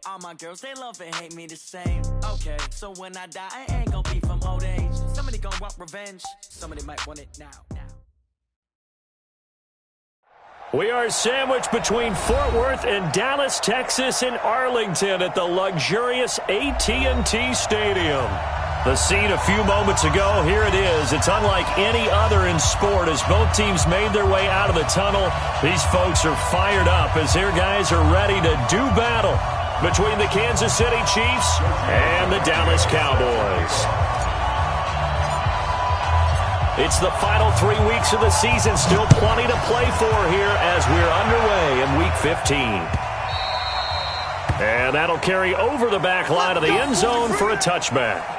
All my girls, they love and hate me the same. Okay, so when I die, I ain't gonna be from old age. Somebody gonna want revenge. Somebody might want it now. We are sandwiched between Fort Worth and Dallas, Texas, and Arlington at the luxurious AT&T Stadium. The scene a few moments ago, here it is. It's unlike any other in sport as both teams made their way out of the tunnel. These folks are fired up as their guys are ready to do battle between the Kansas City Chiefs and the Dallas Cowboys. It's the final 3 weeks of the season. Still plenty to play for here as we're underway in Week 15. And that'll carry over the back line of the end zone for a touchback.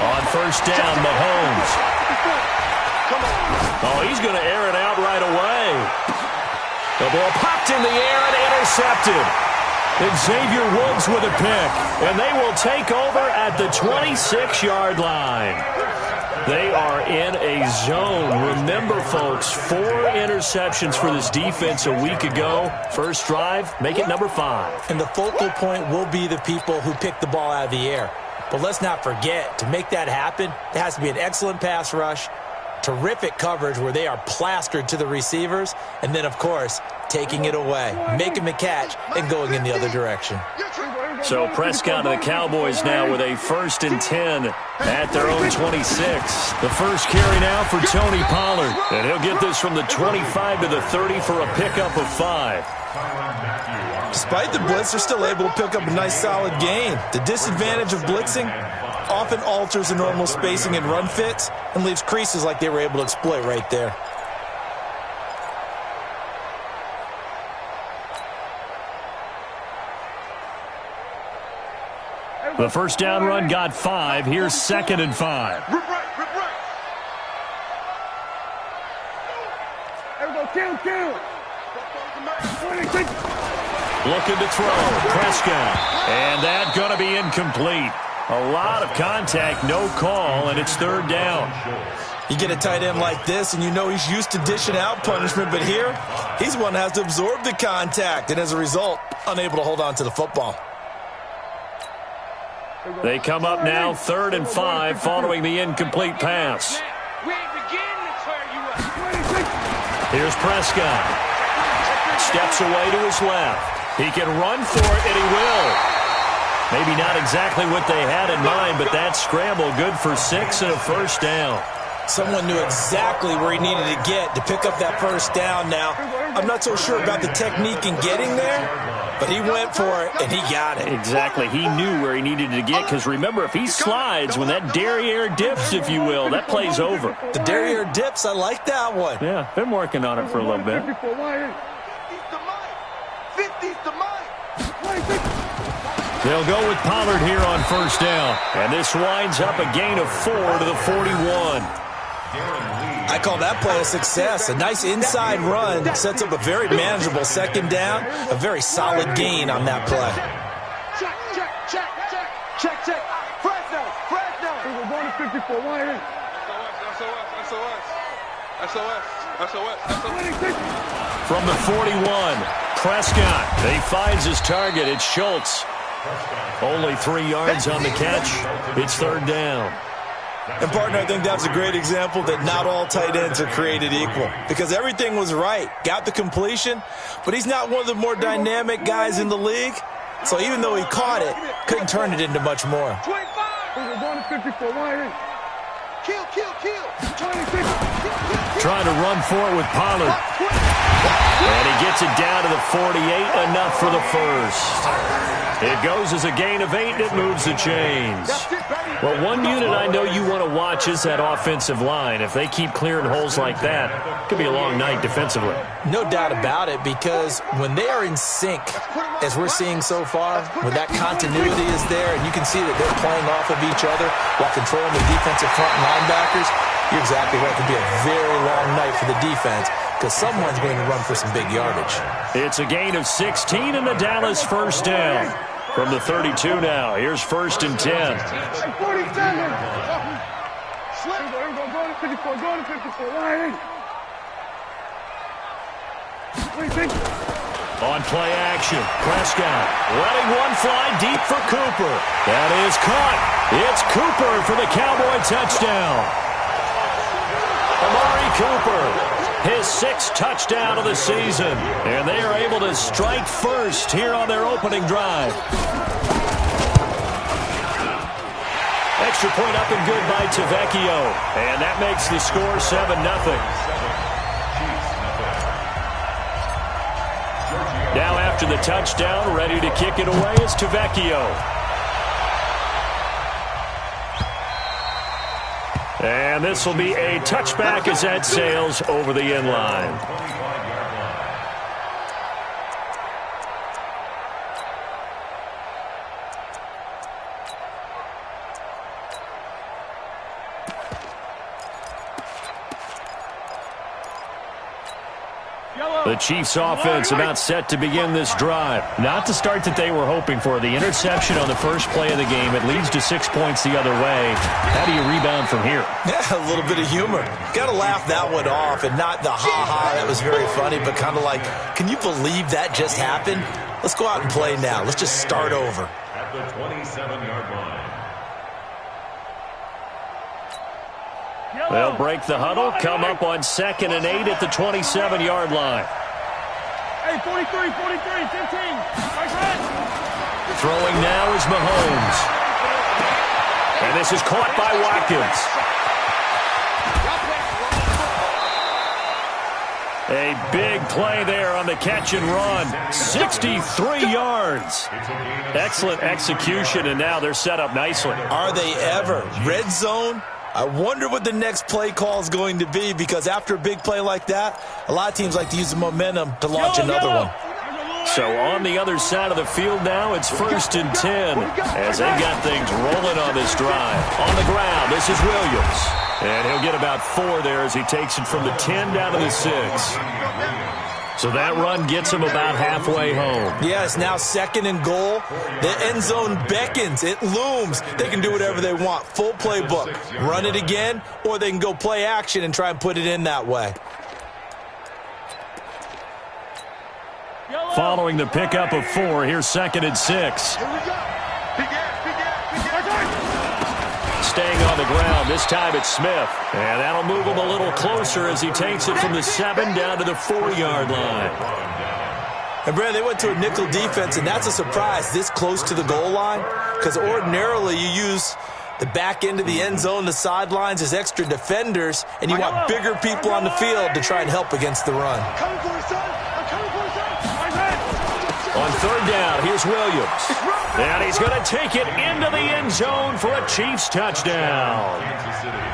On first down, Mahomes. Oh, he's going to air it out right away. The ball popped in the air and intercepted. And Xavier Woods with a pick. And they will take over at the 26-yard line. They are in a zone. Remember, folks, 4 interceptions for this defense a week ago. First drive, make it number 5. And the focal point will be the people who pick the ball out of the air. But let's not forget, to make that happen, there has to be an excellent pass rush, terrific coverage where they are plastered to the receivers, and then, of course, taking it away, making the catch, and going in the other direction. So Prescott and the Cowboys now with a 1st and 10 at their own 26. The first carry now for Tony Pollard. And he'll get this from the 25 to the 30 for a pickup of 5. Despite the blitz, they're still able to pick up a nice solid gain. The disadvantage of blitzing often alters the normal spacing and run fits and leaves creases like they were able to exploit right there. The first down run got 5. Here's 2nd and 5. Looking to throw. Prescott. And that's going to be incomplete. A lot of contact, no call, and it's 3rd down. You get a tight end like this, and you know he's used to dishing out punishment, but here, he's one that has to absorb the contact, and as a result, unable to hold on to the football. They come up now 3rd and 5 following the incomplete pass. Here's Prescott. Steps away to his left. He can run for it, and he will. Maybe not exactly what they had in mind, but that scramble good for 6 and a first down. Someone knew exactly where he needed to get to pick up that first down now. I'm not so sure about the technique in getting there, but he went for it, and he got it. Exactly. He knew where he needed to get, because remember, if he slides, when that derriere dips, if you will, that play's over. The derriere dips, I like that one. Yeah, been working on it for a little bit. They'll go with Pollard here on first down. And this winds up a gain of 4 to the 41. I call that play a success. A nice inside run sets up a very manageable 2nd down. A very solid gain on that play. Check. Fresno. We're going to 54. SOS. From the 41, Prescott. He finds his target. It's Schultz. Only 3 yards on the catch. It's 3rd down. And, partner, I think that's a great example that not all tight ends are created equal, because everything was right. Got the completion, but he's not one of the more dynamic guys in the league. So even though he caught it, couldn't turn it into much more. 25. We're going to 54. Kill. Trying to run for it with Pollard. And he gets it down to the 48, enough for the first. It goes as a gain of 8, and it moves the chains. Well, one unit I know you want to watch is that offensive line. If they keep clearing holes like that, it could be a long night defensively. No doubt about it, because when they are in sync, as we're seeing so far, when that continuity is there and you can see that they're playing off of each other while controlling the defensive front and linebackers, you're exactly right. It could be a very long night for the defense because someone's going to run for some big yardage. It's a gain of 16 and the Dallas first down. From the 32 now, here's 1st and 10. 47. Go to 54. Go to 54. On play action, Prescott letting one fly deep for Cooper. That is caught. It's Cooper for the Cowboy touchdown. Amari Cooper, his 6th touchdown of the season. And they are able to strike first here on their opening drive. Extra point up and good by Tavecchio. And that makes the score 7-0. Now after the touchdown, ready to kick it away is Tavecchio. And this will be a touchback as that sails over the end line. The Chiefs offense about set to begin this drive. Not the start that they were hoping for. The interception on the first play of the game. It leads to 6 points the other way. How do you rebound from here? Yeah, a little bit of humor. Got to laugh that one off, and not the ha-ha that was very funny, but kind of like, can you believe that just happened? Let's go out and play now. Let's just start over. At the 27-yard line. They'll break the huddle, come up on 2nd and 8 at the 27-yard line. Hey, 43, 15. Throwing now is Mahomes. And this is caught by Watkins. A big play there on the catch and run. 63 yards. Excellent execution, and now they're set up nicely. Are they ever? Red zone? I wonder what the next play call is going to be, because after a big play like that, a lot of teams like to use the momentum to launch another one. So on the other side of the field now, it's 1st and 10 as they got things rolling on this drive. On the ground, this is Williams. And he'll get about 4 there as he takes it from the 10 down to the 6. So that run gets him about halfway home. Yeah, it's now 2nd and goal. The end zone beckons. It looms. They can do whatever they want. Full playbook. Run it again, or they can go play action and try and put it in that way. Following the pickup of 4, here's 2nd and 6. Staying on the ground, this time it's Smith. And that'll move him a little closer as he takes it from the 7 down to the 4-yard line. And, Brad, they went to a nickel defense, and that's a surprise this close to the goal line, because ordinarily you use the back end of the end zone, the sidelines as extra defenders, and you want bigger people on the field to try and help against the run. On 3rd down, here's Williams. And he's going to take it into the end zone for a Chiefs touchdown.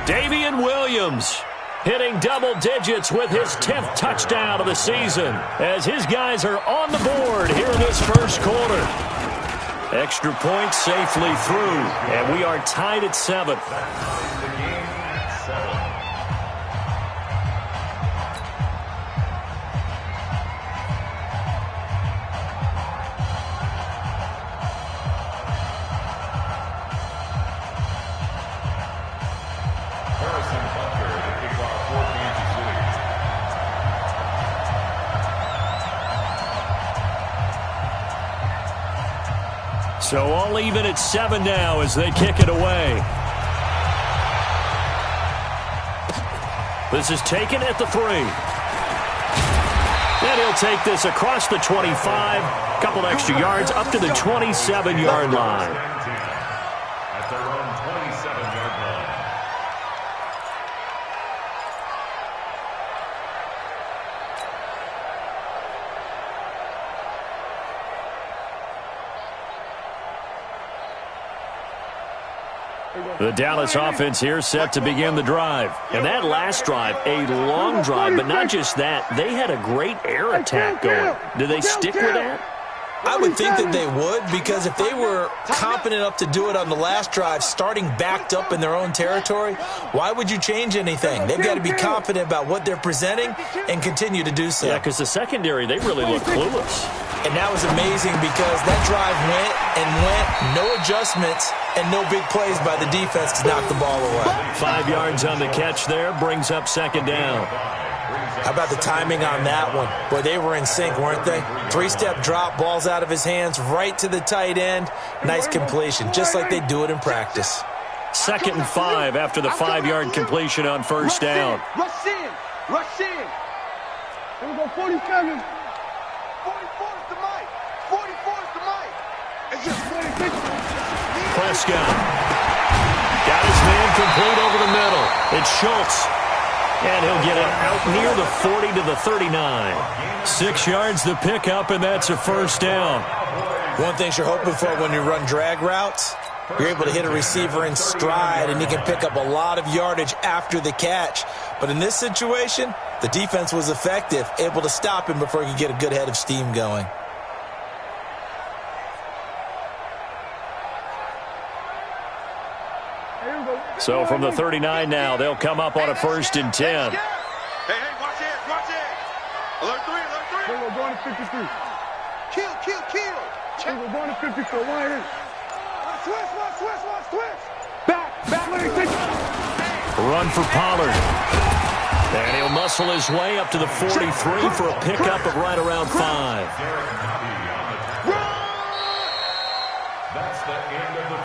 Davian Williams hitting double digits with his 10th touchdown of the season as his guys are on the board here in this first quarter. Extra point safely through, and we are tied at 7. So all even at 7 now as they kick it away. This is taken at the 3. And he'll take this across the 25. Couple extra yards up to the 27-yard line. At their own 27-yard line. The Dallas offense here set to begin the drive. And that last drive, a long drive, but not just that. They had a great air attack going. Do they stick with that? I would think that they would, because if they were confident enough to do it on the last drive, starting backed up in their own territory, why would you change anything? They've got to be confident about what they're presenting and continue to do so. Yeah, because the secondary, they really look clueless. And that was amazing because that drive went and went, no adjustments, and no big plays by the defense to knock the ball away. 5 yards on the catch there, brings up second down. How about the timing on that one? Boy, they were in sync, weren't they? 3-step drop, balls out of his hands, right to the tight end. Nice completion, just like they do it in practice. 2nd and 5 after the 5-yard completion on first down. Rush in. Rush in. Here we go, 47. 44 is the mic. 44 is the mic. It's just 46. Prescott got his man complete over the middle. It's Schultz. And he'll get it out near the 40 to the 39. 6 yards the pickup, and that's a first down. One thing you're hoping for when you run drag routes, you're able to hit a receiver in stride, and he can pick up a lot of yardage after the catch. But in this situation, the defense was effective, able to stop him before he could get a good head of steam going. So from the 39 now, they'll come up on a 1st and 10. Hey, watch it, watch it. Alert 3, alert 3. We're going to 53. Kill. We're going to 54. Wide in. Switch. Back, let it Run for Pollard. And he'll muscle his way up to the 43 for a pickup of right around 5.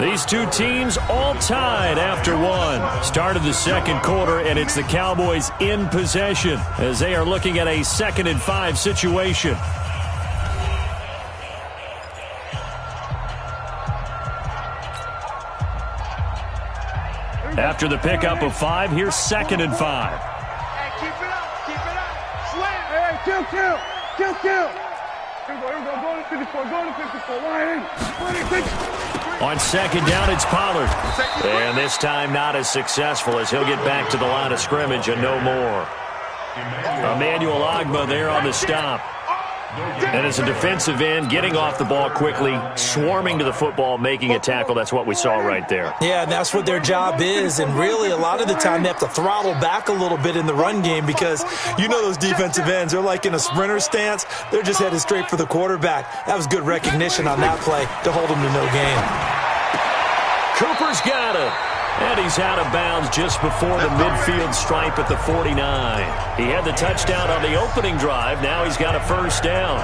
These two teams all tied after one. Start of the second quarter, and it's the Cowboys in possession as they are looking at a 2nd and 5 situation. After the pickup of 5, here's 2nd and 5. Hey, keep it up. Slam. Hey, kill. Here we go, go to 54, wide in. On 2nd down, it's Pollard. And this time not as successful as he'll get back to the line of scrimmage and no more. Emmanuel Ogbah there on the stop. And as a defensive end, getting off the ball quickly, swarming to the football, making a tackle, that's what we saw right there. Yeah, and that's what their job is. And really, a lot of the time, they have to throttle back a little bit in the run game because you know those defensive ends, they're like in a sprinter stance. They're just headed straight for the quarterback. That was good recognition on that play to hold them to no gain. Cooper's got it. And he's out of bounds just before the midfield stripe at the 49. He had the touchdown on the opening drive. Now he's got a first down.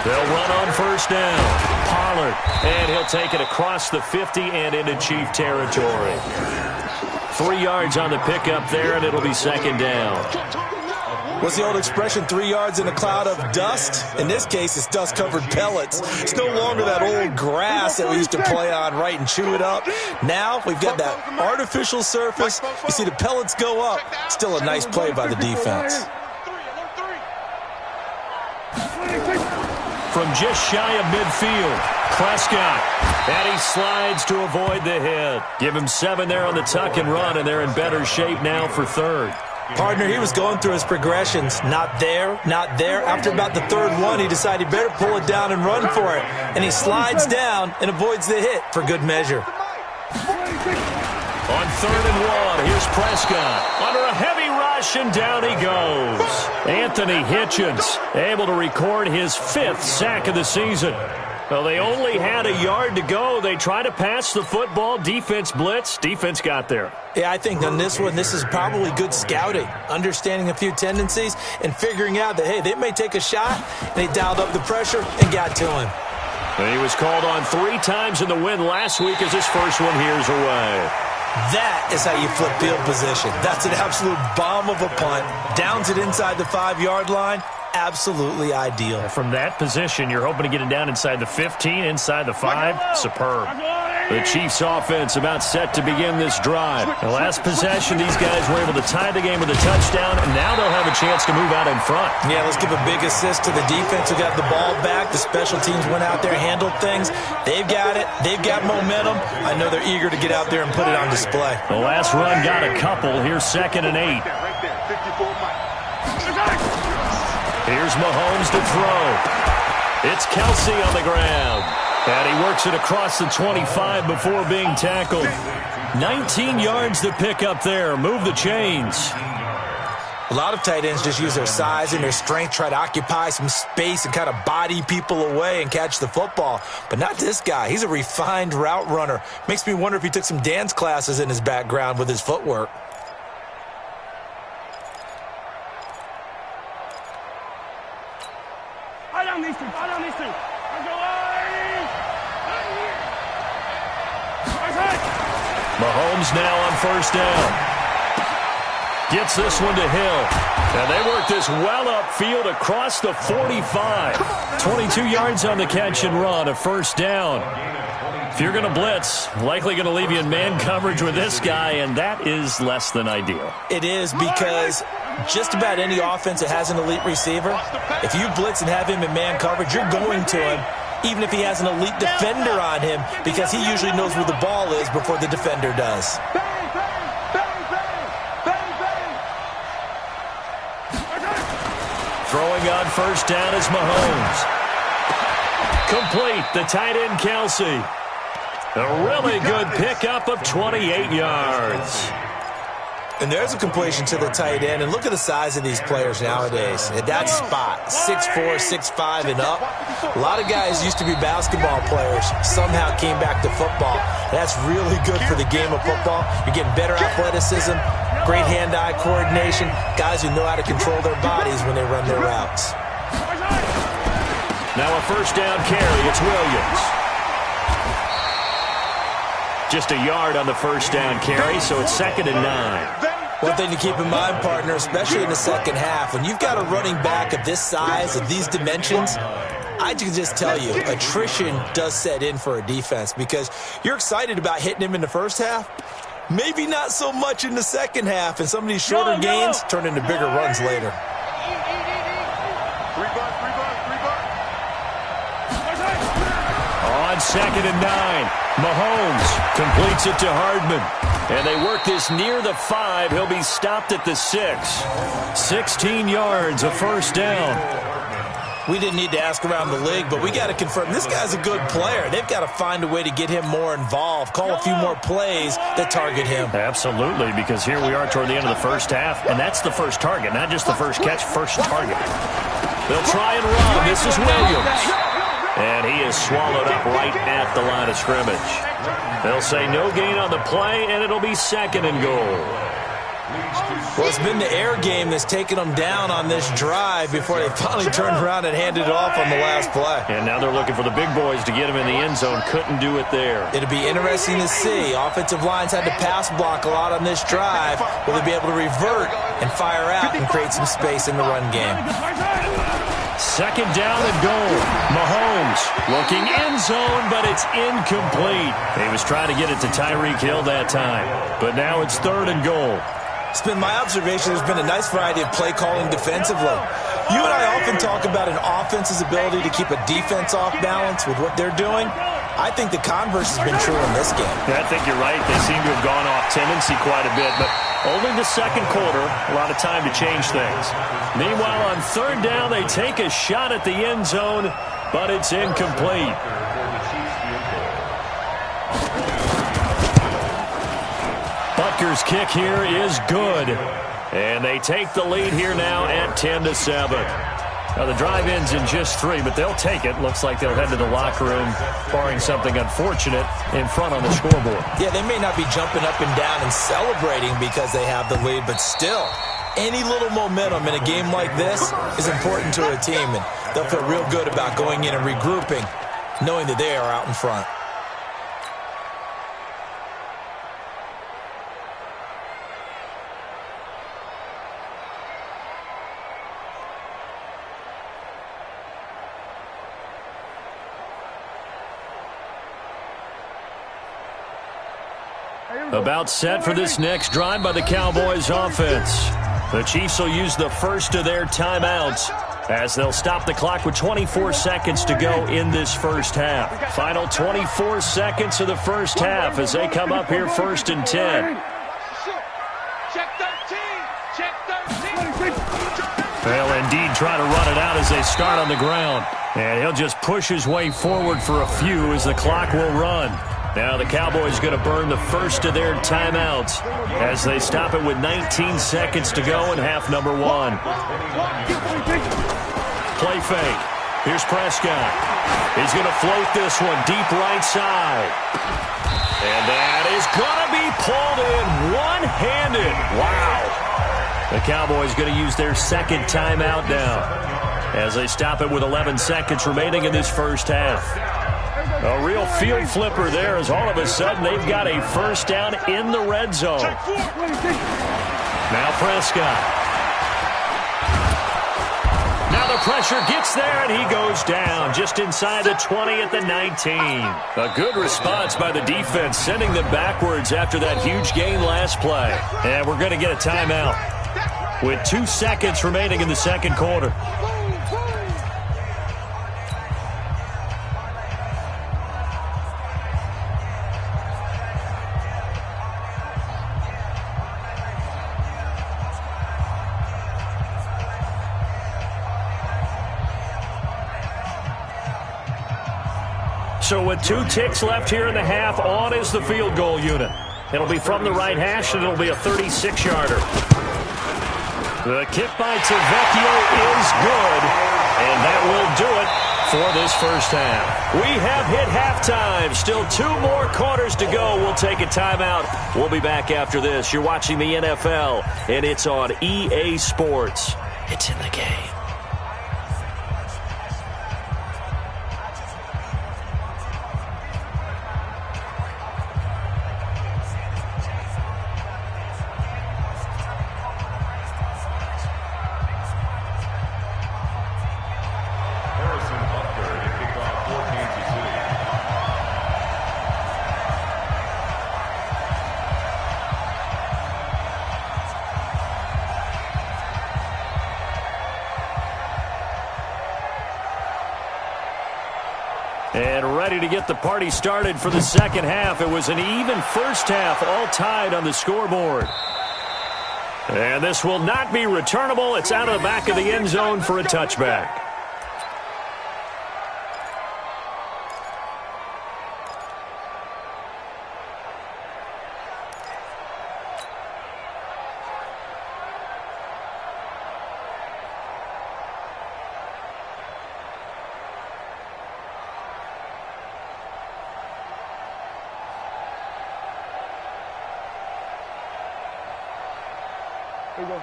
They'll run on first down. Pollard, and he'll take it across the 50 and into Chief territory. 3 yards on the pickup there, and it'll be 2nd down. What's the old expression, 3 yards in a cloud of dust? In this case, it's dust-covered pellets. It's no longer that old grass that we used to play on, right, and chew it up. Now we've got that artificial surface. You see the pellets go up. Still a nice play by the defense. From just shy of midfield, Prescott. And he slides to avoid the hit. Give him 7 there on the tuck and run, and they're in better shape now for 3rd. Partner, he was going through his progressions. Not there, not there. After about the 3rd one, he decided he better pull it down and run for it. And he slides down and avoids the hit for good measure. On 3rd and 1, here's Prescott. Under a heavy rush, and down he goes. Anthony Hitchens able to record his 5th sack of the season. Well, they only had a yard to go. They tried to pass the football. Defense blitz. Defense got there. Yeah, I think on this one, this is probably good scouting, understanding a few tendencies, and figuring out that, hey, they may take a shot, and they dialed up the pressure and got to him. And he was called on 3 times in the win last week as his first one here's away. That is how you flip field position. That's an absolute bomb of a punt. Downs it inside the 5-yard line. Absolutely ideal. From that position, you're hoping to get it down inside the 15, inside the 5. Superb. The Chiefs offense about set to begin this drive. The last possession, these guys were able to tie the game with a touchdown, and now they'll have a chance to move out in front. Yeah, let's give a big assist to the defense who got the ball back. The special teams went out there, handled things. They've got it. They've got momentum. I know they're eager to get out there and put it on display. The last run got a couple. Here's 2nd and 8. Here's Mahomes to throw. It's Kelsey on the ground. And he works it across the 25 before being tackled. 19 yards to pick up there. Move the chains. A lot of tight ends just use their size and their strength, try to occupy some space and kind of body people away and catch the football. But not this guy. He's a refined route runner. Makes me wonder if he took some dance classes in his background with his footwork. Mahomes now on 1st down. Gets this one to Hill. And they work this well upfield across the 45. 22 yards on the catch and run, a 1st down. If you're going to blitz, likely going to leave you in man coverage with this guy, and that is less than ideal. It is, because just about any offense that has an elite receiver, if you blitz and have him in man coverage, you're going to him, even if he has an elite defender on him, because he usually knows where the ball is before the defender does. Throwing on 1st down is Mahomes. Complete, the tight end Kelsey. A really good pickup of 28 yards. And there's a completion to the tight end. And look at the size of these players nowadays. At that spot, 6'4", 6'5", and up. A lot of guys used to be basketball players, somehow came back to football. That's really good for the game of football. You're getting better athleticism, great hand-eye coordination, guys who know how to control their bodies when they run their routes. Now a 1st down carry. It's Williams. Just a yard on the 1st down carry, so it's 2nd and 9. One thing to keep in mind, partner, especially in the second half, when you've got a running back of this size, of these dimensions, I can just tell you, attrition does set in for a defense, because you're excited about hitting him in the first half, maybe not so much in the second half, and some of these shorter gains turn into bigger runs later. On 2nd and 9, Mahomes completes it to Hardman. And they work this near the 5. He'll be stopped at the 6. 16 yards, a 1st down. We didn't need to ask around the league, but we got to confirm this guy's a good player. They've got to find a way to get him more involved, call a few more plays that target him. Absolutely, because here we are toward the end of the first half, and that's the first target, not just the first catch, first target. They'll try and run. This is Williams. And he is swallowed up right at the line of scrimmage. They'll say no gain on the play, and it'll be 2nd and goal. Well, it's been the air game that's taken them down on this drive before they finally turned around and handed it off on the last play. And now they're looking for the big boys to get him in the end zone. Couldn't do it there. It'll be interesting to see. Offensive lines had to pass block a lot on this drive. Will they be able to revert and fire out and create some space in the run game? 2nd down and goal. Mahomes looking end zone, but it's incomplete. He was trying to get it to Tyreek Hill that time. But now it's 3rd and goal. It's been my observation there's been a nice variety of play calling defensively. You and I often talk about an offense's ability to keep a defense off balance with what they're doing. I think the converse has been true in this game. Yeah, I think you're right. They seem to have gone off tendency quite a bit, but only the second quarter, a lot of time to change things. Meanwhile, on 3rd down, they take a shot at the end zone, but it's incomplete. Butker's kick here is good. And they take the lead here now at 10-7. Now, the drive ends in just 3, but they'll take it. Looks like they'll head to the locker room, barring something unfortunate, in front on the scoreboard. Yeah, they may not be jumping up and down and celebrating because they have the lead, but still, any little momentum in a game like this is important to a team, and they'll feel real good about going in and regrouping, knowing that they are out in front. About set for this next drive by the Cowboys offense. The Chiefs will use the first of their timeouts as they'll stop the clock with 24 seconds to go in this first half. Final 24 seconds of the first half as they come up here 1st and 10. Check 13. Check 13. They'll indeed try to run it out as they start on the ground. And he'll just push his way forward for a few as the clock will run. Now the Cowboys going to burn the first of their timeouts as they stop it with 19 seconds to go in half number 1. Play fake. Here's Prescott. He's going to float this one deep right side. And that is going to be pulled in one-handed. Wow. The Cowboys going to use their second timeout now as they stop it with 11 seconds remaining in this first half. A real field flipper there as all of a sudden they've got a first down in the red zone. Now Prescott. Now the pressure gets there and he goes down just inside the 20 at the 19. A good response by the defense, sending them backwards after that huge gain last play. And we're going to get a timeout with 2 seconds remaining in the second quarter. So with 2 ticks left here in the half, on is the field goal unit. It'll be from the right hash, and it'll be a 36-yarder. The kick by Tavecchio is good, and that will do it for this first half. We have hit halftime. Still 2 more quarters to go. We'll take a timeout. We'll be back after this. You're watching the NFL, and it's on EA Sports. It's in the game. And ready to get the party started for the second half. It was an even first half, all tied on the scoreboard. And this will not be returnable. It's out of the back of the end zone for a touchback.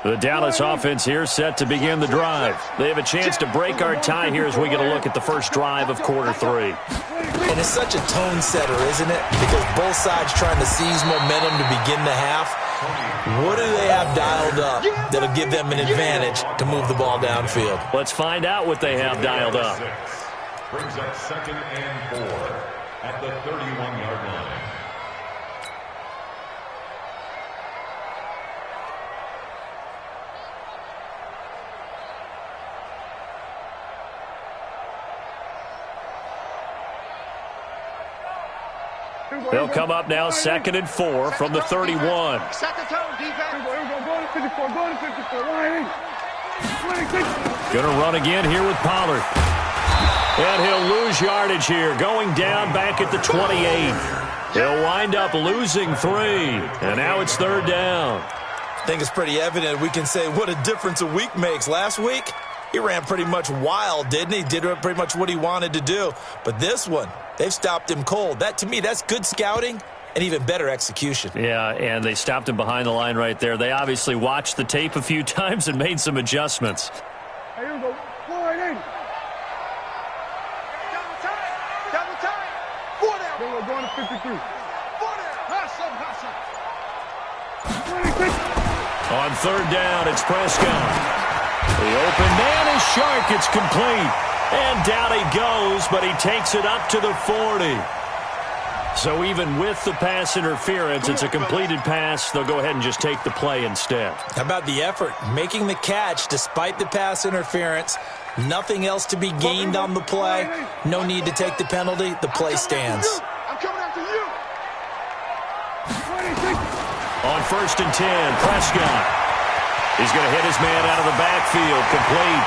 The Dallas offense here set to begin the drive. They have a chance to break our tie here as we get a look at the first drive of quarter 3. And it's such a tone setter, isn't it? Because both sides trying to seize momentum to begin the half. What do they have dialed up that'll give them an advantage to move the ball downfield? Let's find out what they have dialed up. Brings up 2nd and 4 at the 31-yard line. They'll come up now 2nd and 4 from the 31. Set the tone, defense. Go to 54. Go to 54. 180. Going to run again here with Pollard. And he'll lose yardage here, going down back at the 28. He'll wind up losing 3. And now it's 3rd down. I think it's pretty evident we can say what a difference a week makes. Last week, he ran pretty much wild, didn't he? Did pretty much what he wanted to do. But this one, they've stopped him cold. That, to me, that's good scouting and even better execution. Yeah, and they stopped him behind the line right there. They obviously watched the tape a few times and made some adjustments. Here we go. 480. Double time. 4 down. We're going to 53. 4 down. Hustle. 26. On 3rd down, it's Prescott. The open man is Shark. It's complete. And down he goes, but he takes it up to the 40. So even with the pass interference, it's a completed pass. They'll go ahead and just take the play instead. How about the effort? Making the catch despite the pass interference. Nothing else to be gained on the play. No need to take the penalty. The play stands. I'm coming after you. On 1st and 10, Prescott. He's going to hit his man out of the backfield. Complete.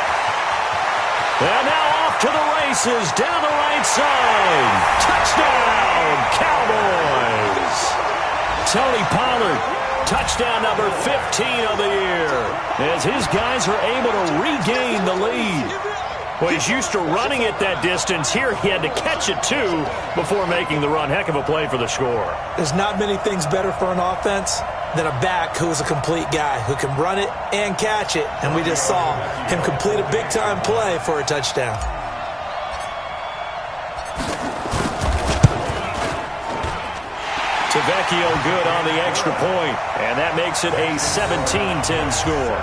And now off to the races, down the right side. Touchdown, Cowboys. Tony Pollard, touchdown number 15 of the year, as his guys are able to regain the lead. Well, he's used to running it that distance. Here he had to catch it, too, before making the run. Heck of a play for the score. There's not many things better for an offense than a back who is a complete guy, who can run it and catch it. And we just saw him complete a big-time play for a touchdown. Tavecchio good on the extra point, and that makes it a 17-10 score.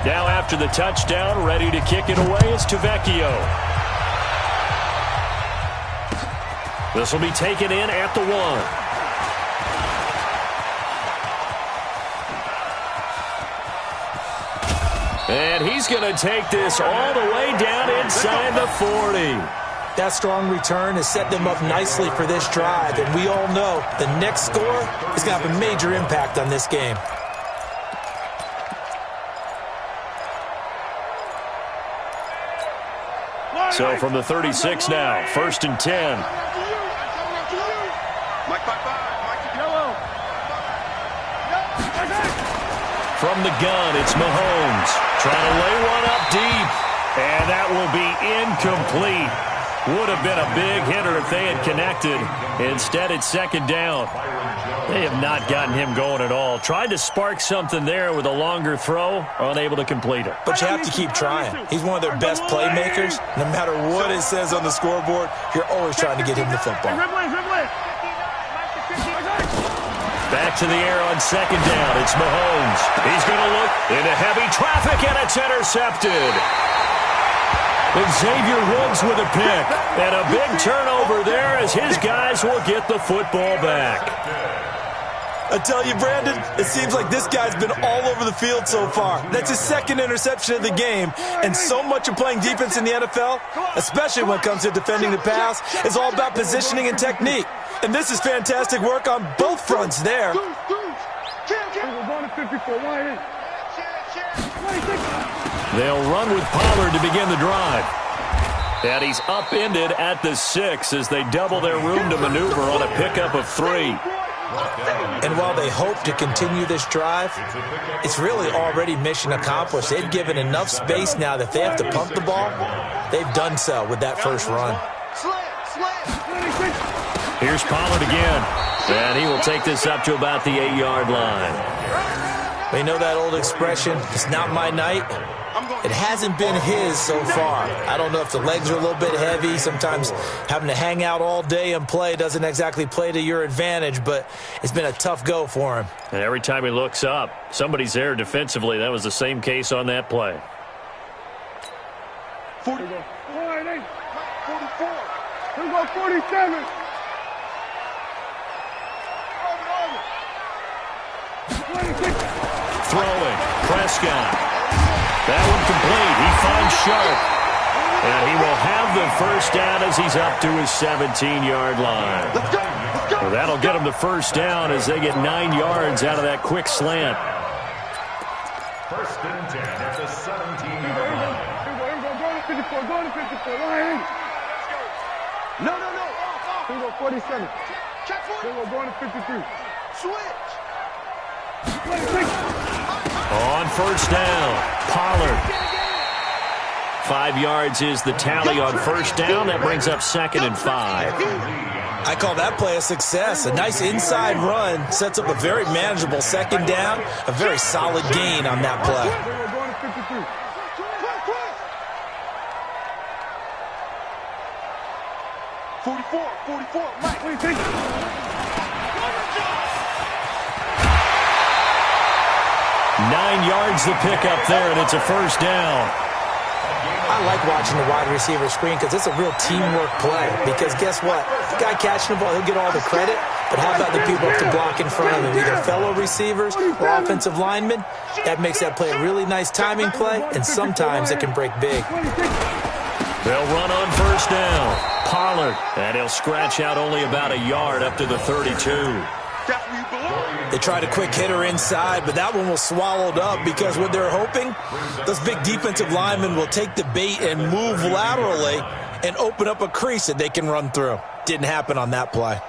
Now after the touchdown, ready to kick it away is Tavecchio. This will be taken in at the 1. And he's going to take this all the way down inside the 40. That strong return has set them up nicely for this drive, and we all know the next score is going to have a major impact on this game. So from the 36 now, 1st and 10. From the gun, it's Mahomes. Trying to lay one up deep. And that will be incomplete. Would have been a big hitter if they had connected. Instead, it's 2nd down. They have not gotten him going at all. Tried to spark something there with a longer throw, unable to complete it. But you have to keep trying. He's one of their best playmakers. No matter what it says on the scoreboard, you're always trying to get him the football. Back to the air on 2nd down. It's Mahomes. He's going to look into heavy traffic, and it's intercepted. Xavier Woods with a pick. And a big turnover there as his guys will get the football back. I tell you, Brandon, it seems like this guy's been all over the field so far. That's his 2nd interception of the game. And so much of playing defense in the NFL, especially when it comes to defending the pass, is all about positioning and technique. And this is fantastic work on both fronts there. They'll run with Pollard to begin the drive. And he's upended at the 6 as they double their room to maneuver on a pickup of 3. And while they hope to continue this drive, it's really already mission accomplished. They've given enough space now that if they have to pump the ball, they've done so with that first run. Here's Pollard again. And he will take this up to about the 8-yard line. We know that old expression, it's not my night. It hasn't been his so far. I don't know if the legs are a little bit heavy. Sometimes having to hang out all day and play doesn't exactly play to your advantage, but it's been a tough go for him. And every time he looks up, somebody's there defensively. That was the same case on that play. 40. 44. Here we go, 47. Throwing. Prescott. That one complete. He finds Sharp. And he will have the first down as he's up to his 17-yard line. Let's go. Let's go. Well, that'll get him the first down as they get 9 yards out of that quick slant. 1st and 10 at the 17-yard line. Here we go. Go to 54. Go to 54. Line. No. Here we go, 47. Check 40. Here we go. Going to 53. Switch. On 1st down, Pollard. 5 yards is the tally on 1st down. That brings up 2nd and 5. I call that play a success. A nice inside run sets up a very manageable 2nd down. A very solid gain on that play. 44, Mike, what do you think? 9 yards the pickup there, and it's a first down. I like watching the wide receiver screen because it's a real teamwork play. Because guess what? The guy catching the ball, he'll get all the credit. But how about the people up to block in front of him, either fellow receivers or offensive linemen? That makes that play a really nice timing play, and sometimes it can break big. They'll run on first down. Pollard, and he'll scratch out only about a yard up to the 32. They tried a quick hitter inside, but that one was swallowed up because what they're hoping, those big defensive linemen will take the bait and move laterally and open up a crease that they can run through. Didn't happen on that play.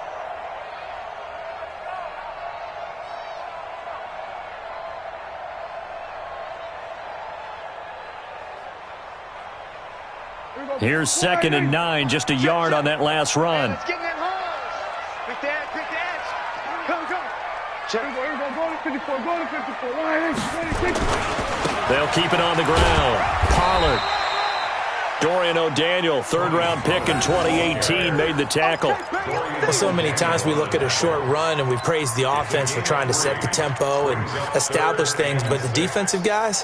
Here's 2nd and 9, just a yard on that last run. Let's get in that hole. Quick dash. Go. Check. Here we go. Go to 54. Line, They'll keep it on the ground. Pollard. Dorian O'Daniel, 3rd-round pick in 2018, made the tackle. Well, so many times we look at a short run and we praise the offense for trying to set the tempo and establish things, but the defensive guys,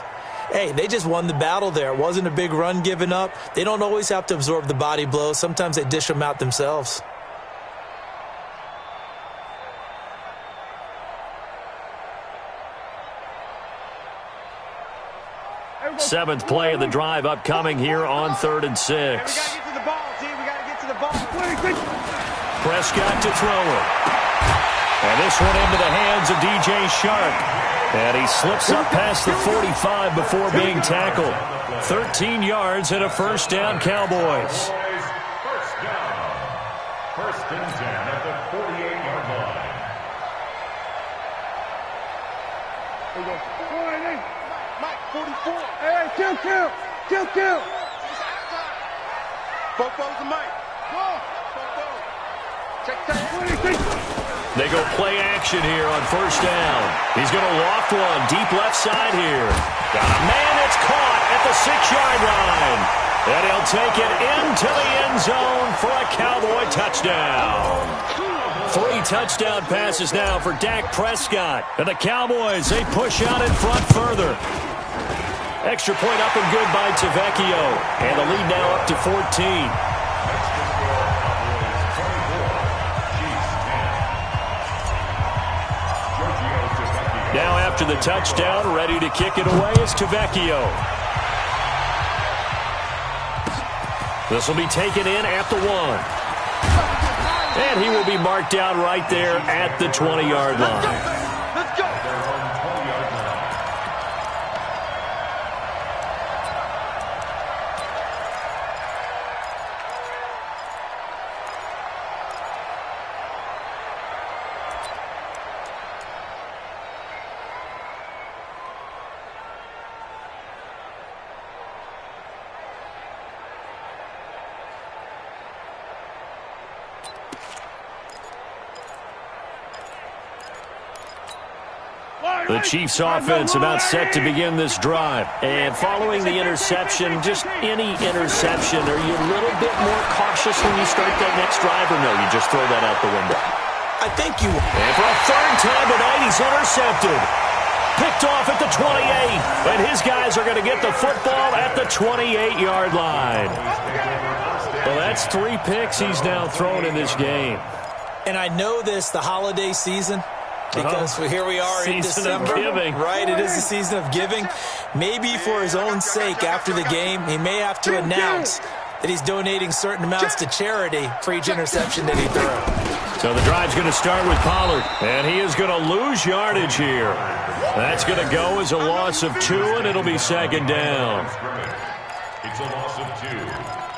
hey, they just won the battle there. It wasn't a big run given up. They don't always have to absorb the body blows. Sometimes they dish them out themselves. Seventh play of the drive upcoming here on 3rd and 6. We got to get to the ball, T. We got to get to the ball. Prescott to throw it. And this one into the hands of DJ Shark. And he slips up past the 45 before being tackled. 13 yards and a first down, Cowboys. First down. 1st and 10 at the 48-yard line. Here we go. Mike, 44. Hey, kill. Both to Mike. Go. Check time. They go play action here on first down. He's going to loft one deep left side here. Got a man that's caught at the 6-yard line. And he'll take it into the end zone for a Cowboy touchdown. 3 touchdown passes now for Dak Prescott. And the Cowboys, they push out in front further. Extra point up and good by Tavecchio. And the lead now up to 14. Now after the touchdown, ready to kick it away is Tavecchio. This will be taken in at the 1. And he will be marked down right there at the 20-yard line. Let's go. The Chiefs offense about set to begin this drive. And following the interception, just any interception, are you a little bit more cautious when you start that next drive, or no, you just throw that out the window? I think you... And for a 3rd time tonight, he's intercepted. Picked off at the 28. And his guys are going to get the football at the 28-yard line. Well, that's 3 picks he's now thrown in this game. And I know this, the holiday season, because here we are in December, right? It is the season of giving. Maybe for his own sake, after the game, he may have to announce that he's donating certain amounts to charity for each interception that he threw. So the drive's going to start with Pollard, and he is going to lose yardage here. That's going to go as a loss of 2, and it'll be 2nd down. It's a loss of 2.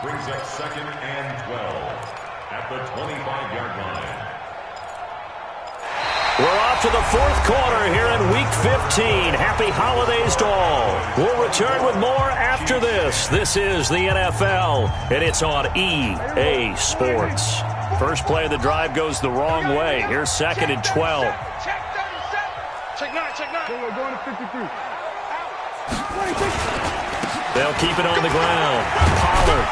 Brings up 2nd and 12 at the 25-yard line. We're off to the 4th quarter here in Week 15. Happy holidays to all. We'll return with more after this. This is the NFL, and it's on EA Sports. First play of the drive goes the wrong way. Here's 2nd and 12. Check 37. Check 9. We're going to 53. They'll keep it on the ground. Pollard.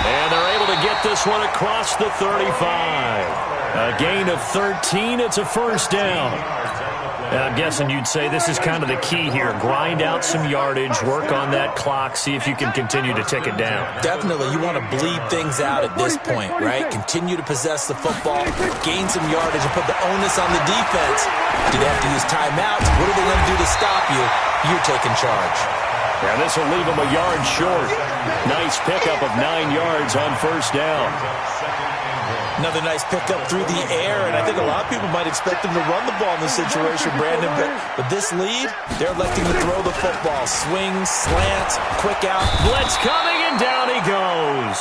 And they're able to get this one across the 35. A gain of 13. It's a first down. I'm guessing you'd say this is kind of the key here. Grind out some yardage, work on that clock, see if you can continue to tick it down. Definitely. You want to bleed things out at this point, right? Continue to possess the football, gain some yardage, and put the onus on the defense. Do they have to use timeouts? What are they going to do to stop you? You're taking charge. Yeah, this will leave them a yard short. Nice pickup of 9 yards on first down. Another nice pickup through the air, and I think a lot of people might expect them to run the ball in this situation, Brandon. But this lead, they're electing to throw the football. Swings, slants, quick out. Blitz coming, and down he goes.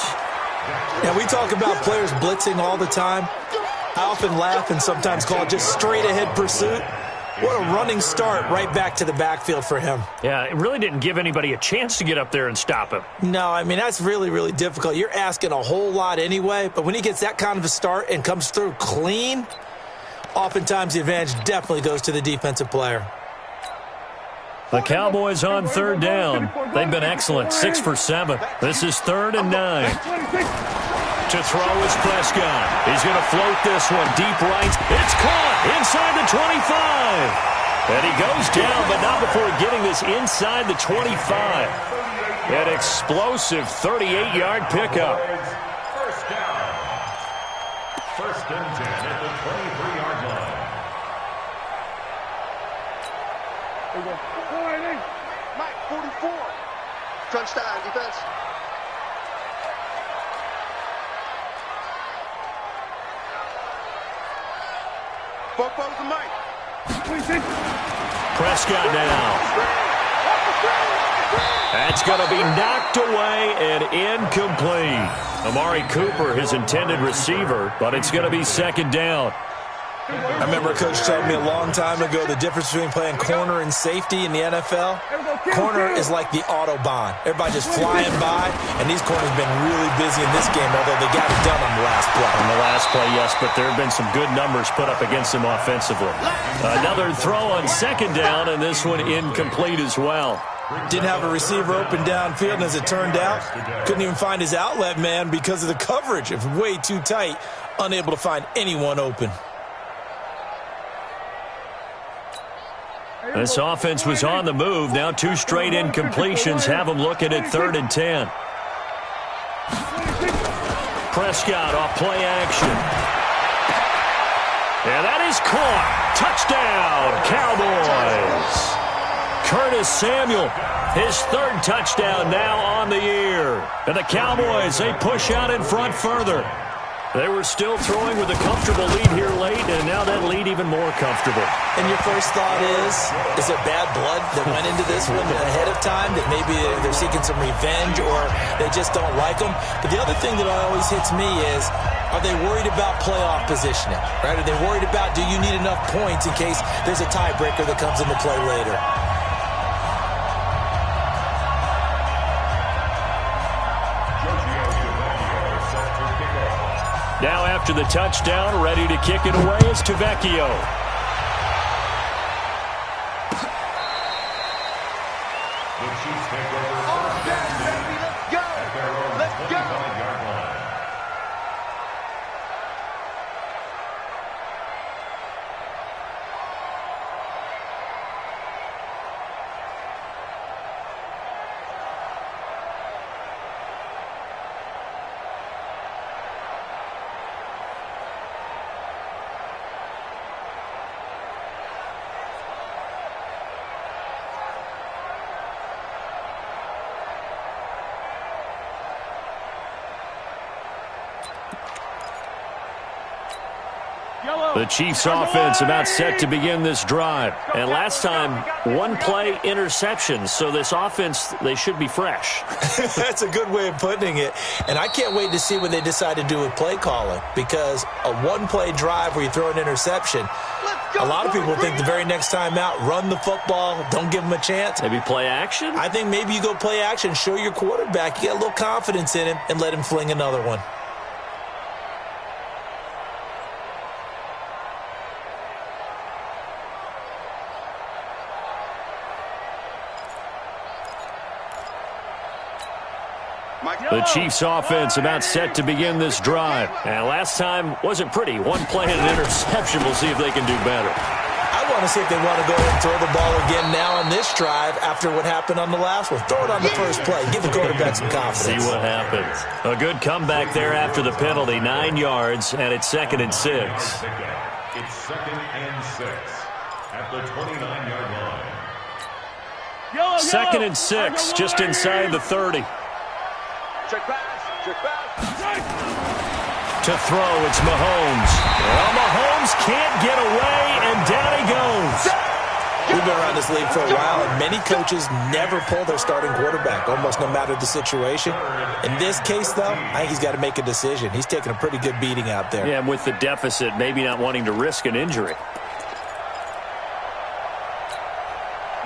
Now, we talk about players blitzing all the time. I often laugh and sometimes call it just straight-ahead pursuit. What a running start right back to the backfield for him. Yeah, it really didn't give anybody a chance to get up there and stop him. No, I mean, that's really, really difficult. You're asking a whole lot anyway, but when he gets that kind of a start and comes through clean, oftentimes the advantage definitely goes to the defensive player. The Cowboys on third down. They've been excellent, 6 for 7. This is 3rd and 9. To throw is Prescott. He's going to float this one deep right. It's caught inside the 25. And he goes down, but not before getting this inside the 25. An explosive 38-yard pickup. First down. 1st and 10 at the 23-yard line. Mike, 44. Crunch time, defense. Football's the mic. Prescott now. That's going to be knocked away and incomplete. Amari Cooper, his intended receiver, but it's going to be 2nd down. I remember a coach telling me a long time ago the difference between playing corner and safety in the NFL. Corner is like the Autobahn. Everybody just flying by, and these corners have been really busy in this game, although they got it done on the last play. On the last play, yes, but there have been some good numbers put up against them offensively. Another throw on 2nd down, and this one incomplete as well. Didn't have a receiver open downfield, and as it turned out, couldn't even find his outlet man because of the coverage. It was way too tight, unable to find anyone open. This offense was on the move. Now 2 straight incompletions have them looking at 3rd and 10. Prescott off play action. And that is caught. Touchdown, Cowboys. Curtis Samuel, his 3rd touchdown now on the year. And the Cowboys, they push out in front further. They were still throwing with a comfortable lead here late, and now that lead even more comfortable. And your first thought is there bad blood that went into this one ahead of time, that maybe they're seeking some revenge or they just don't like them? But the other thing that always hits me is, are they worried about playoff positioning? Right? Are they worried about, do you need enough points in case there's a tiebreaker that comes into play later? Now after the touchdown, ready to kick it away is Tavecchio. The Chiefs take over first down. Let's go. Let's go. 25-yard line. The Chiefs offense about set to begin this drive. And last time, 1 play interception. So this offense, they should be fresh. That's a good way of putting it. And I can't wait to see what they decide to do with play calling, because a 1-play drive where you throw an interception, a lot of people think the very next time out, run the football, don't give them a chance. Maybe play action? I think maybe you go play action, show your quarterback, you get a little confidence in him, and let him fling another one. The Chiefs offense about set to begin this drive. And last time wasn't pretty. One play and an interception. We'll see if they can do better. I want to see if they want to go ahead and throw the ball again now on this drive after what happened on the last one. Throw it on the first play. Give the quarterback some confidence. See what happens. A good comeback there after the penalty. 9 yards, and it's 2nd and 6. It's 2nd and 6 at the 29-yard line. 2nd and 6, just inside the 30. Check pass. Check pass. To throw, it's Mahomes. Well, Mahomes can't get away, and down he goes. We've been around this league for a while, and many coaches never pull their starting quarterback, almost no matter the situation. In this case, though, I think he's got to make a decision. He's taking a pretty good beating out there. Yeah, and with the deficit, maybe not wanting to risk an injury.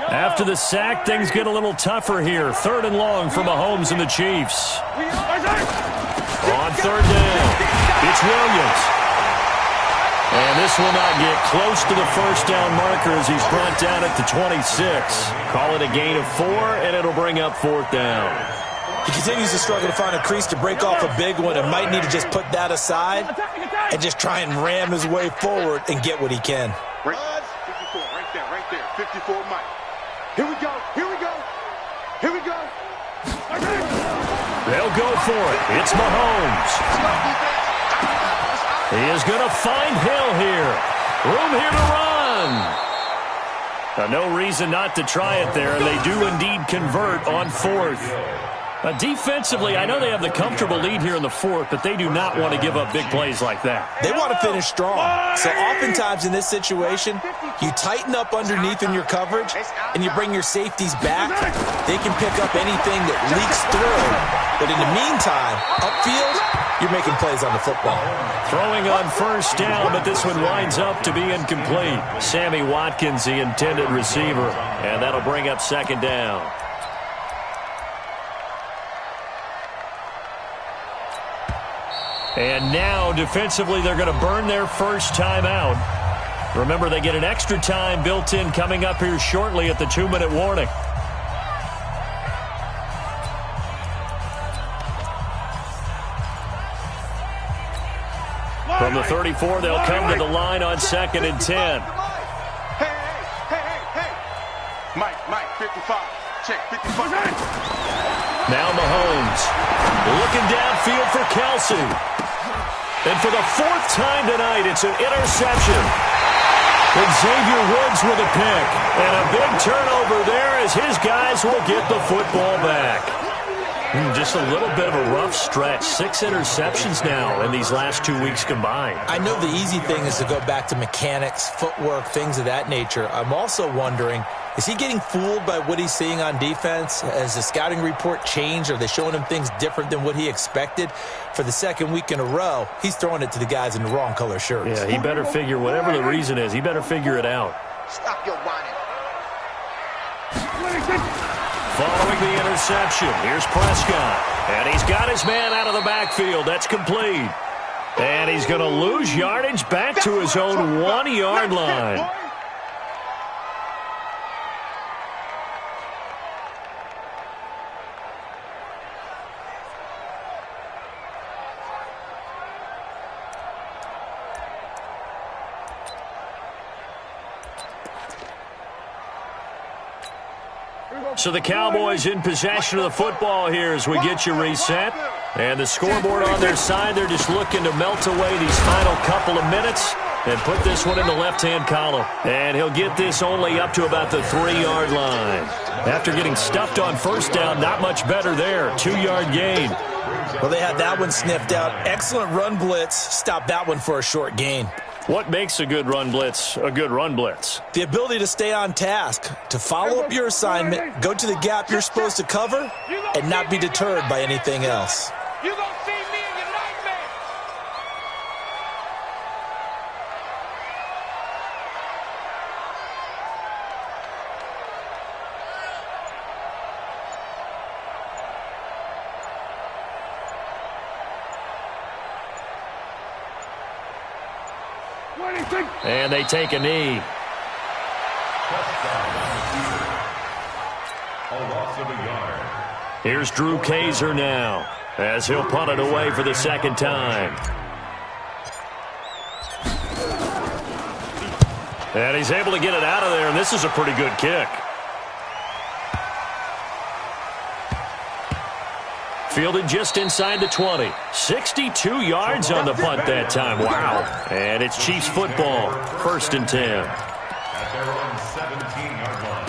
After the sack, things get a little tougher here. 3rd and long for Mahomes and the Chiefs. On 3rd down, it's Williams. And this will not get close to the first down marker as he's brought down at the 26. Call it a gain of 4, and it'll bring up 4th down. He continues to struggle to find a crease to break off a big one and might need to just put that aside and just try and ram his way forward and get what he can. 54, right there. 54, Mike. Here we go. Here we go. They'll go for it. It's Mahomes. He is going to find Hill here. Room here to run. No reason not to try it there, and they do indeed convert on 4th. Defensively, I know they have the comfortable lead here in the 4th, but they do not want to give up big plays like that. They want to finish strong. So oftentimes in this situation, you tighten up underneath in your coverage, and you bring your safeties back. They can pick up anything that leaks through. But in the meantime, upfield, you're making plays on the football. Throwing on 1st down, but this one winds up to be incomplete. Sammy Watkins, the intended receiver, and that'll bring up 2nd down. And now, defensively, they're going to burn their first timeout. Remember, they get an extra time built in coming up here shortly at the 2-minute warning. From the 34, they'll come to the line on 2nd and 10. Hey. Mike, 55. Check, 55. Now Mahomes looking downfield for Kelsey. And for the 4th time tonight, it's an interception. Xavier Woods with a pick. And a big turnover there as his guys will get the football back. Just a little bit of a rough stretch. 6 interceptions now in these last 2 weeks combined. I know the easy thing is to go back to mechanics, footwork, things of that nature. I'm also wondering, is he getting fooled by what he's seeing on defense? Has the scouting report changed? Are they showing him things different than what he expected? For the 2nd week in a row, he's throwing it to the guys in the wrong color shirts. Yeah, he better figure, whatever the reason is, he better figure it out. Stop your whining. Following the interception, here's Prescott. And he's got his man out of the backfield. That's complete. And he's going to lose yardage back to his own 1-yard line. So the Cowboys in possession of the football here as we get you reset. And the scoreboard on their side, they're just looking to melt away these final couple of minutes and put this one in the left-hand column. And he'll get this only up to about the 3-yard line. After getting stuffed on 1st down, not much better there. 2-yard gain. Well, they had that one sniffed out. Excellent run blitz. Stopped that one for a short gain. What makes a good run blitz a good run blitz? The ability to stay on task, to follow up your assignment, go to the gap you're supposed to cover, and not be deterred by anything else. You gonna see me in your nightmare. And they take a knee. A loss of a yard. Here's Drew Kaiser now, as he'll punt it away for the second time. And he's able to get it out of there, and this is a pretty good kick. Fielded just inside the 20. 62 yards on the punt that time. Wow. And it's Chiefs football. 1st and 10. At their own 17-yard line.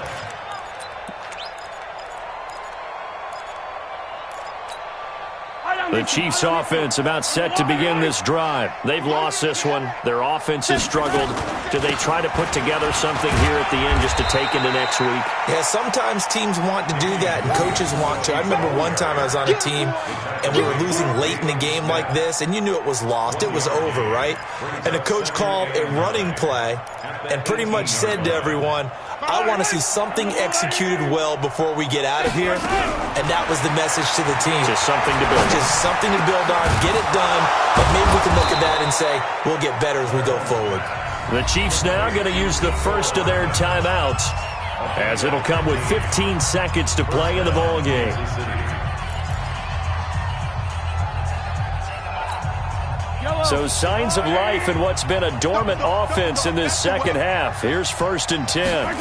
The Chiefs offense about set to begin this drive. They've lost this one. Their offense has struggled. Do they try to put together something here at the end just to take into next week? Yeah, sometimes teams want to do that and coaches want to. I remember one time I was on a team and we were losing late in the game like this, and you knew it was lost. It was over, right? And the coach called a running play and pretty much said to everyone, I want to see something executed well before we get out of here. And that was the message to the team. Just something to build on. Just something to build on, get it done, but maybe we can look at that and say, we'll get better as we go forward. The Chiefs now going to use the first of their timeouts, as it'll come with 15 seconds to play in the ball game. So signs of life in what's been a dormant offense in this second half. Here's 1st and 10.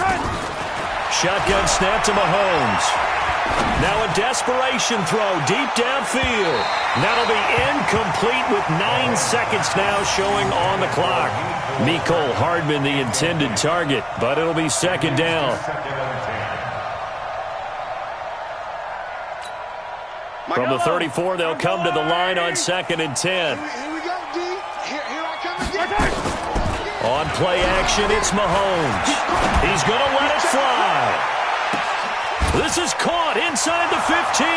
Shotgun snap to Mahomes. Now a desperation throw deep downfield. That'll be incomplete with 9 seconds now showing on the clock. Mecole Hardman the intended target, but it'll be 2nd down. From the 34, they'll come to the line on 2nd and 10. Here we go, D. Here I come again. On play action, it's Mahomes. He's going to let it fly. This is caught inside the 15.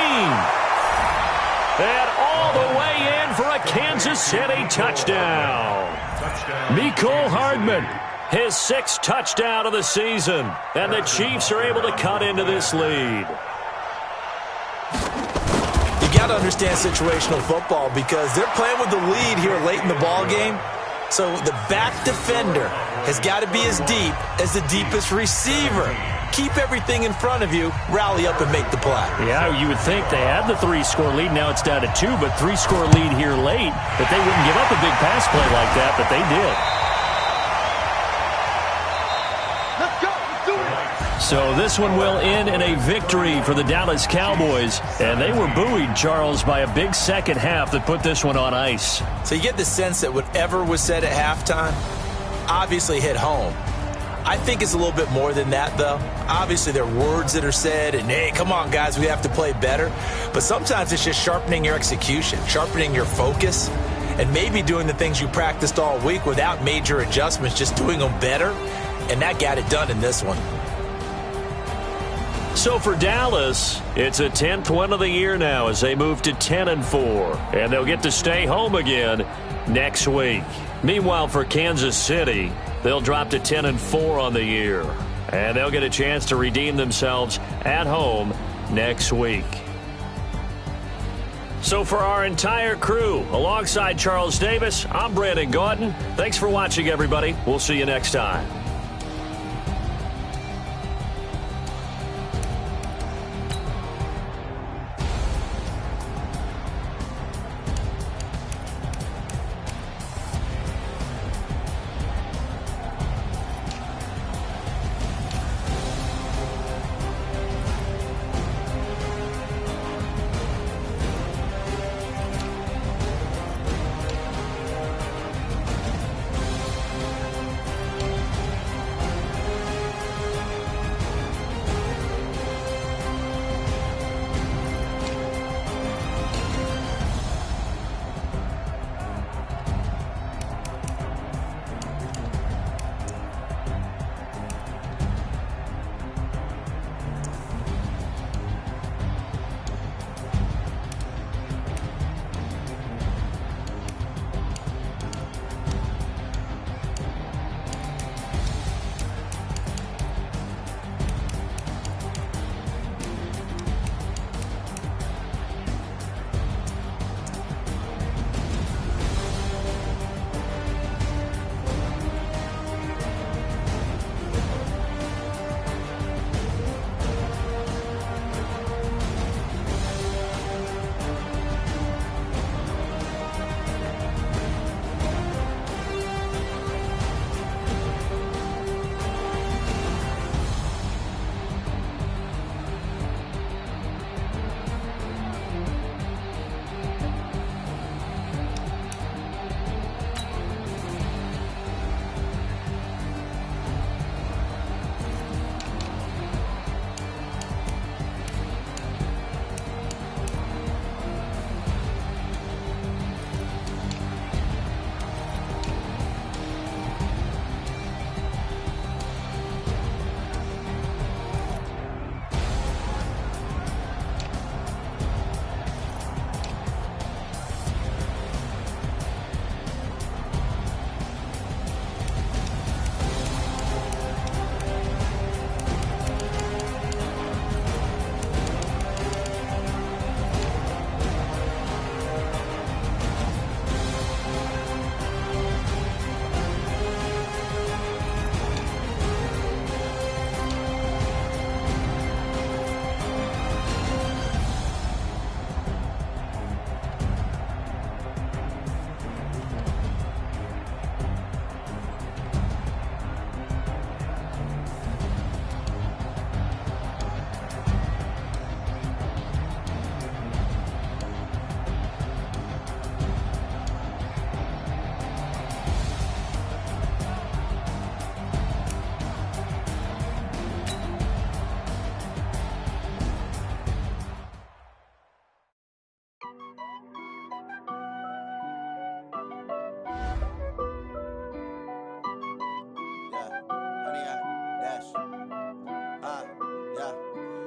And all the way in for a Kansas City touchdown. Mecole Hardman, his 6th touchdown of the season. And the Chiefs are able to cut into this lead. You got to understand situational football because they're playing with the lead here late in the ball game. So the back defender has got to be as deep as the deepest receiver. Keep everything in front of you, rally up and make the play. Yeah, you would think they had the 3-score lead. Now it's down to 2, but 3-score lead here late. That they wouldn't give up a big pass play like that, but they did. Let's go. Let's do it. So this one will end in a victory for the Dallas Cowboys. And they were buoyed, Charles, by a big second half that put this one on ice. So you get the sense that whatever was said at halftime obviously hit home. I think it's a little bit more than that, though. Obviously, there are words that are said, and, hey, come on, guys, we have to play better. But sometimes it's just sharpening your execution, sharpening your focus, and maybe doing the things you practiced all week without major adjustments, just doing them better. And that got it done in this one. So for Dallas, it's a 10th win of the year now as they move to 10-4. And they'll get to stay home again next week. Meanwhile, for Kansas City, they'll drop to 10-4 on the year. And they'll get a chance to redeem themselves at home next week. So for our entire crew, alongside Charles Davis, I'm Brandon Gaudin. Thanks for watching, everybody. We'll see you next time.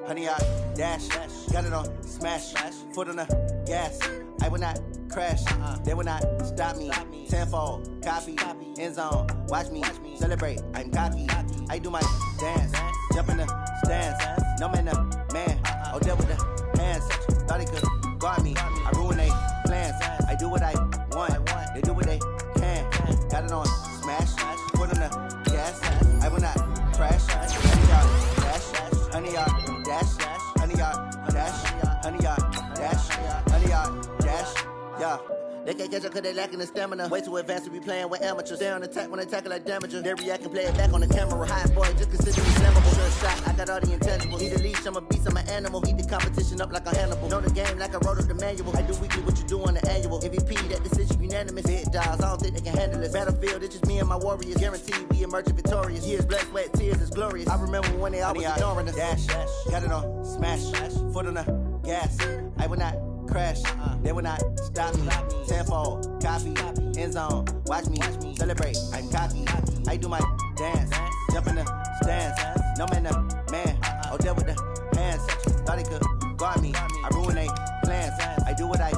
Honey, I dash, got it on smash, foot on the gas. I will not crash, they will not stop me. Tenfold, copy, end zone, watch me celebrate. I'm cocky, I do my dance, jump in the stands. No man, the man, oh, deal with the hands. Thought he could guard me, I ruin they plans. I do what I want, they do what they can. Got it on smash, foot on the gas. I will not crash, honey, y'all dash, honey, y'all dash, honey, y'all dash, honey, y'all dash, yeah. They can't catch up cause they lacking the stamina. Way too advanced to be playing with amateurs. Stay on attack when they tackle like damager. They react and play it back on the camera. Hot boy, just consider me flammable. Sure shot, I got all the intangibles. Need a leash, I'm a beast, I'm an animal. Heat the competition up like a Hannibal. Know the game like I wrote up the manual. I do weekly what you do on the annual. MVP, that decision unanimous. Big dogs, I don't think they can handle it. Battlefield, it's just me and my warriors. Guaranteed we emerging victorious. Years, blood, sweat, tears, it's glorious. I remember when they always ignoring us. Dash, got it on smash, foot on the gas. I will not crash, they will not stop me. Tenfold, copy, end zone, watch me celebrate. I'm cocky, I do my dance, jump in the stands. No man, the man, oh, deal with the hands. Thought he could guard me, I ruin they plans. I do what I